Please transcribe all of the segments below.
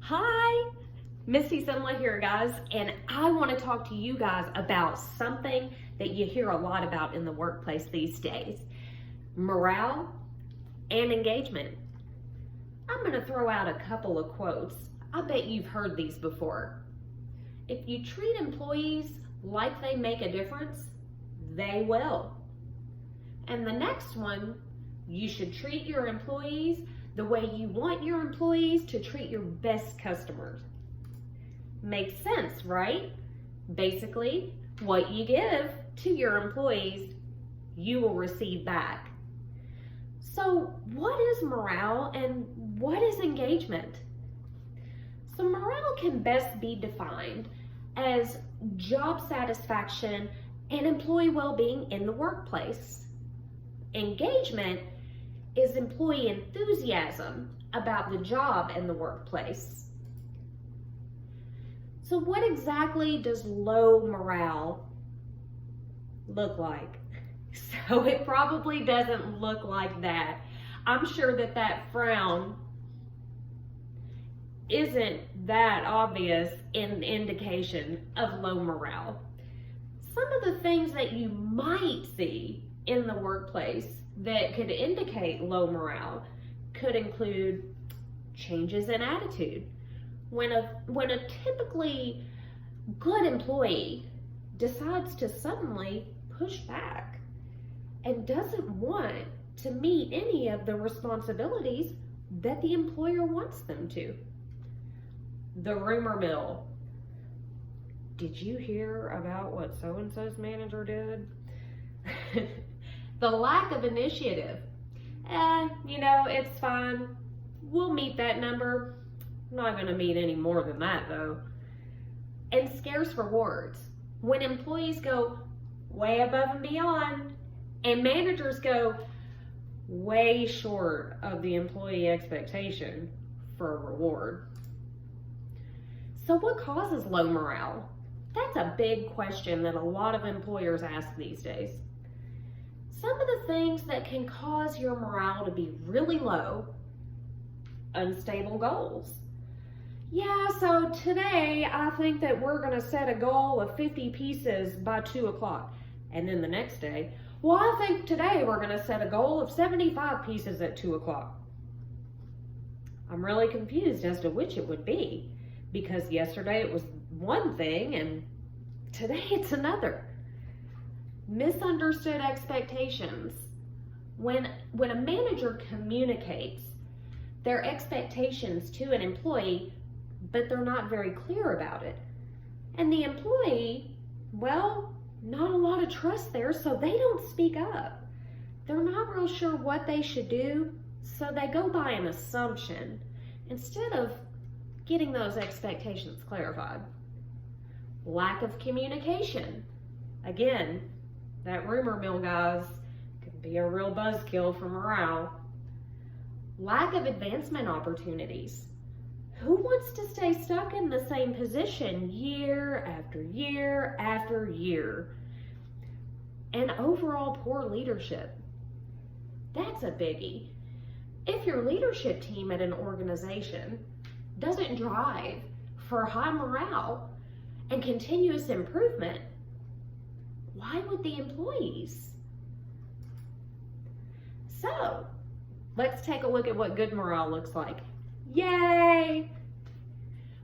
Hi, Misty Sunla here, guys, and I want to talk to you guys about something that you hear a lot about in the workplace these days: morale and engagement. I'm going to throw out a couple of quotes. I bet you've heard these before. If you treat employees like they make a difference, they will. And the next one, you should treat your employees the way you want your employees to treat your best customers. Makes sense, right? Basically, what you give to your employees, you will receive back. So, what is morale and what is engagement? So, morale can best be defined as job satisfaction and employee well-being in the workplace. Engagement is employee enthusiasm about the job and the workplace. So what exactly does low morale look like? So it probably doesn't look like that. I'm sure that frown isn't that obvious in indication of low morale. Some of the things that you might see in the workplace that could indicate low morale could include changes in attitude. When a typically good employee decides to suddenly push back and doesn't want to meet any of the responsibilities that the employer wants them to. The rumor mill. Did you hear about what so-and-so's manager did? The lack of initiative. It's fine. We'll meet that number. I'm not going to meet any more than that, though. And scarce rewards. When employees go way above and beyond, and managers go way short of the employee expectation for a reward. So what causes low morale? That's a big question that a lot of employers ask these days. Some of the things that can cause your morale to be really low: unstable goals. Yeah, so today I think that we're going to set a goal of 50 pieces by 2 o'clock. And then the next day, well, I think today we're going to set a goal of 75 pieces at 2 o'clock. I'm really confused as to which it would be, because yesterday it was one thing and today it's another. Misunderstood expectations. When a manager communicates their expectations to an employee, but they're not very clear about it, and the employee, well, not a lot of trust there, so they don't speak up. They're not real sure what they should do, so they go by an assumption instead of getting those expectations clarified. Lack of communication. Again, that rumor mill, guys, can be a real buzzkill for morale. Lack of advancement opportunities. Who wants to stay stuck in the same position year after year after year? And overall poor leadership. That's a biggie. If your leadership team at an organization doesn't drive for high morale and continuous improvement, why would the employees? So, let's take a look at what good morale looks like. Yay!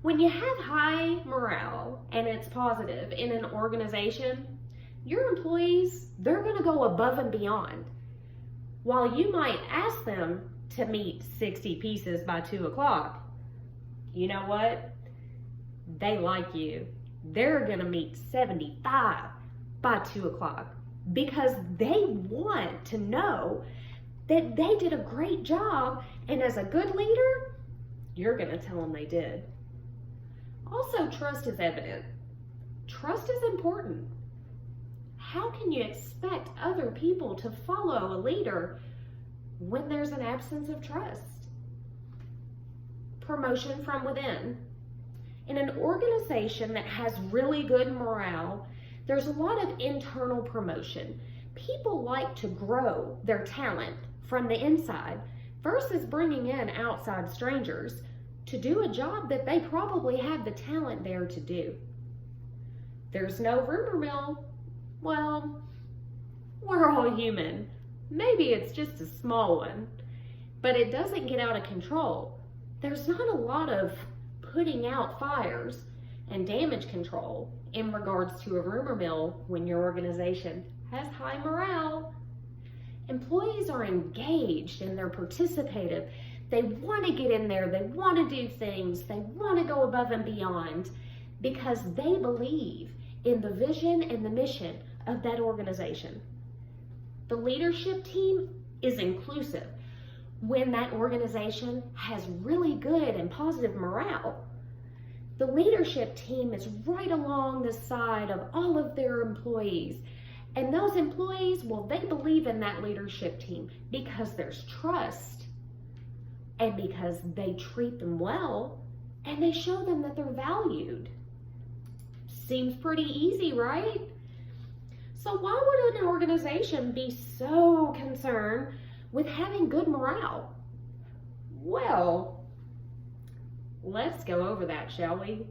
When you have high morale and it's positive in an organization, your employees, they're going to go above and beyond. While you might ask them to meet 60 pieces by 2 o'clock, you know what? They like you. They're going to meet 75 by 2 o'clock because they want to know that they did a great job, and as a good leader, you're going to tell them they did. Also, trust is evident. Trust is important. How can you expect other people to follow a leader when there's an absence of trust? Promotion from within. In an organization that has really good morale, there's a lot of internal promotion. People like to grow their talent from the inside versus bringing in outside strangers to do a job that they probably have the talent there to do. There's no rumor mill. Well, we're all human. Maybe it's just a small one, but it doesn't get out of control. There's not a lot of putting out fires and damage control in regards to a rumor mill when your organization has high morale. Employees are engaged and they're participative. They want to get in there, they want to do things, they want to go above and beyond because they believe in the vision and the mission of that organization. The leadership team is inclusive when that organization has really good and positive morale. The leadership team is right along the side of all of their employees. And those employees, well, they believe in that leadership team because there's trust and because they treat them well and they show them that they're valued. Seems pretty easy, right? So why would an organization be so concerned with having good morale? Well, let's go over that, shall we?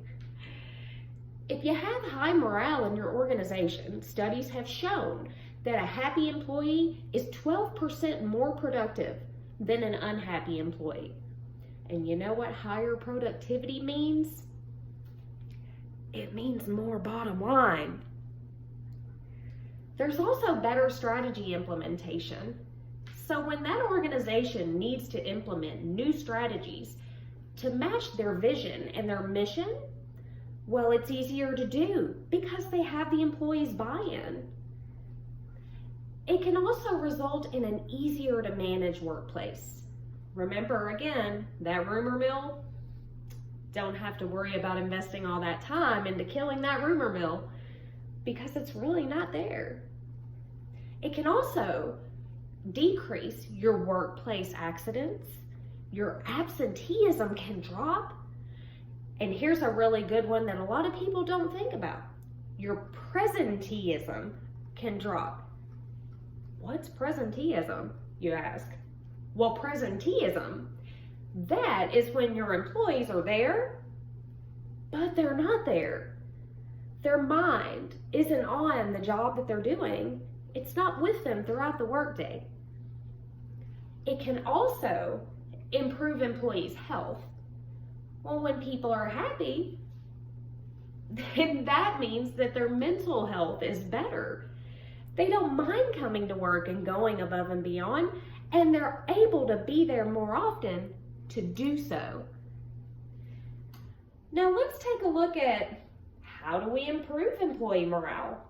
If you have high morale in your organization, studies have shown that a happy employee is 12% more productive than an unhappy employee. And you know what higher productivity means? It means more bottom line. There's also better strategy implementation. So when that organization needs to implement new strategies to match their vision and their mission, well, it's easier to do because they have the employees' buy-in. It can also result in an easier to manage workplace. Remember, again, that rumor mill, don't have to worry about investing all that time into killing that rumor mill because it's really not there. It can also decrease your workplace accidents. Your absenteeism can drop. And here's a really good one that a lot of people don't think about. Your presenteeism can drop. What's presenteeism, you ask? Well, presenteeism, that is when your employees are there, but they're not there. Their mind isn't on the job that they're doing. It's not with them throughout the workday. It can also improve employees' health. Well, when people are happy, then that means that their mental health is better. They don't mind coming to work and going above and beyond, and they're able to be there more often to do so. Now let's take a look at how do we improve employee morale?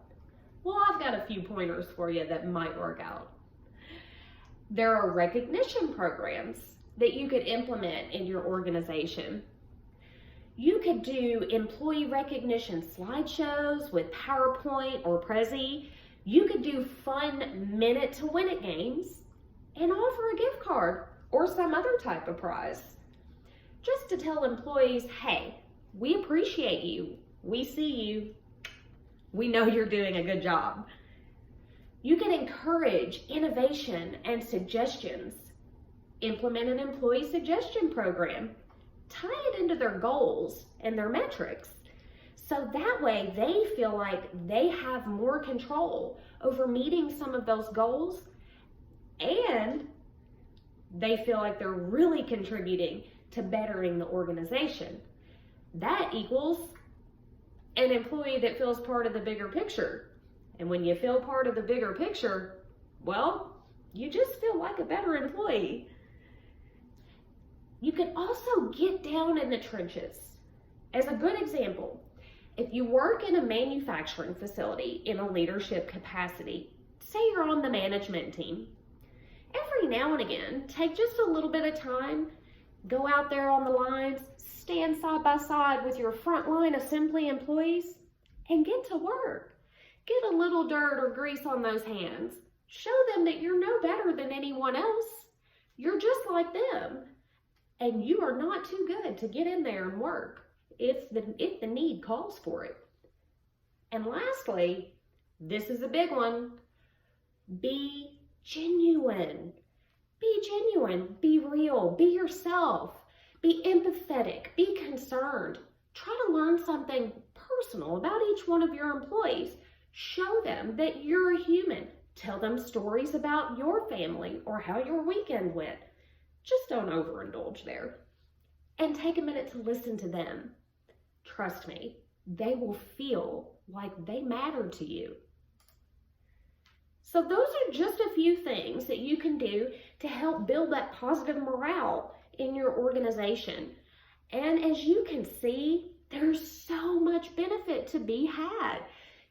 Well, I've got a few pointers for you that might work out. There are recognition programs that you could implement in your organization. You could do employee recognition slideshows with PowerPoint or Prezi. You could do fun minute to win it games and offer a gift card or some other type of prize. Just to tell employees, hey, we appreciate you. We see you. We know you're doing a good job. You can encourage innovation and suggestions. Implement an employee suggestion program. Tie it into their goals and their metrics. So that way they feel like they have more control over meeting some of those goals and they feel like they're really contributing to bettering the organization. That equals an employee that feels part of the bigger picture. And when you feel part of the bigger picture, well, you just feel like a better employee. You can also get down in the trenches. As a good example, if you work in a manufacturing facility in a leadership capacity, say you're on the management team, every now and again, take just a little bit of time, go out there on the lines, stand side by side with your frontline assembly employees, and get to work. Get a little dirt or grease on those hands. Show them that you're no better than anyone else. You're just like them. And you are not too good to get in there and work if the need calls for it. And lastly, this is a big one, be genuine. Be genuine, be real, be yourself. Be empathetic, be concerned. Try to learn something personal about each one of your employees. Show them that you're a human. Tell them stories about your family or how your weekend went. Just don't overindulge there. And take a minute to listen to them. Trust me, they will feel like they matter to you. So those are just a few things that you can do to help build that positive morale in your organization. And as you can see, there's so much benefit to be had.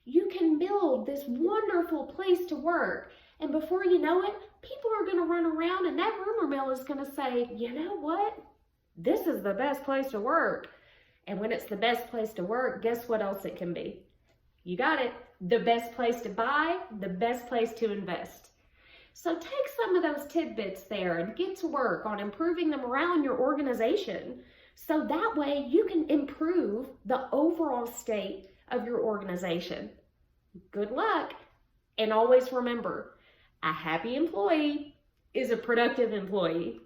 You can build this wonderful place to work, and before you know it, people are going to run around and that rumor mill is going to say, you know what? This is the best place to work. And when it's the best place to work, guess what else it can be? You got it. The best place to buy, the best place to invest. So take some of those tidbits there and get to work on improving the morale in your organization, so that way you can improve the overall state of your organization. Good luck. And always remember, a happy employee is a productive employee.